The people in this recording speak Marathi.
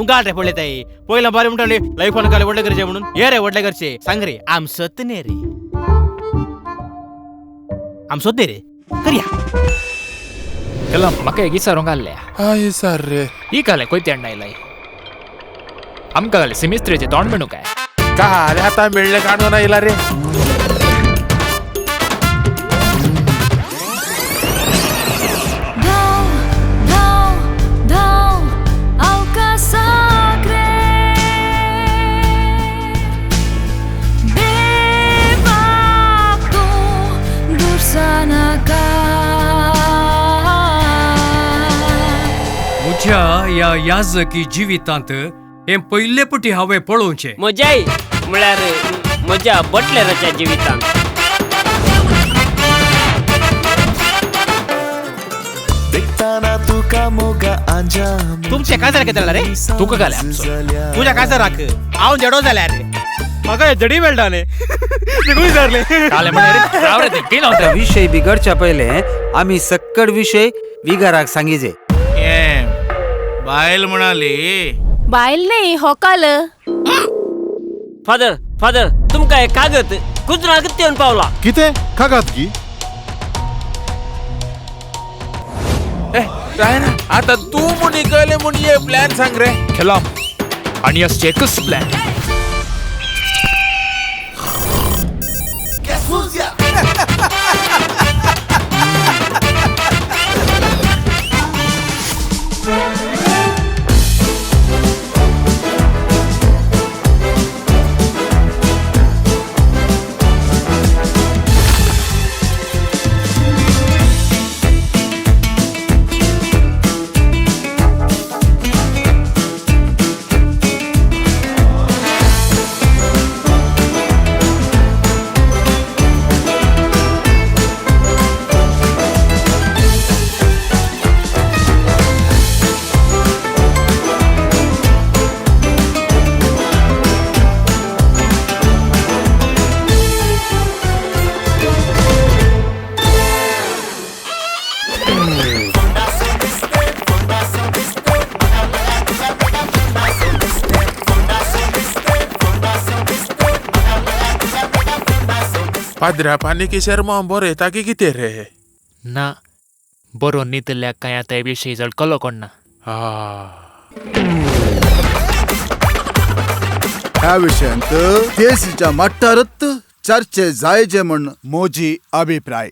तुंगा रे पडले ताई पहिला बारे म्हणले लाईफ ऑन काले वडले घरचे म्हणून ये रे वडले घरचे सांग रे आम सतने रे आम सोदने रे करिया ಎಲ್ಲ ಮಕ್ಕ ಗಿಸಾರೋಂಗಲ್ಲೇ Ai sarre. ಈ ಕಾಲೆ ಕೊಯ್ತಣ್ಣ ಇಲ್ಲ ಅಮ್ಕಾಗಲೆ ಸಿಮಿಸ್ತ್ರಿಜೆ ತೊಗೊಂಡ್ಬಿಡು ಕಾಯ Kale आता मिळले काढून नाही रे. मुझ्या या याजकी जिवितांत हे पहिले पुटी हांवें पळोवचें म्हज्याय म्हळ्यार म्हज्या बटलेराच्या जिवितांत तुमचे काय झालं केला रे तुका काले आमचो तुझ्या काय राख हांव जडो जाल्या रे म्हाका जडी मेळटाले निघून जारले काले म्हणे रे राव रे ते की नव्हतं विषय बिगडच्या पहिले आम्ही सक्कड विषय विगाराक सांगिजे बायल म्हणाली बायल नाही होकाल फादर फादर तुमकां हे कागद गुजरात येवन पावला कितें कागात गी रायना आता तू मुनी कळले म्हणून ये प्लॅन सांग रे. खेलाम आणि असचे एकच प्लॅन पाद्रा पाणी की शर्मा बरे ताकी किती रे. ना बरो नीतल्या काय आता विषयी जळ कलो कोणना ह्या विषयांत देशीच्या मट्टारत चर्चे जायचे म्हण मोजी अभिप्राय.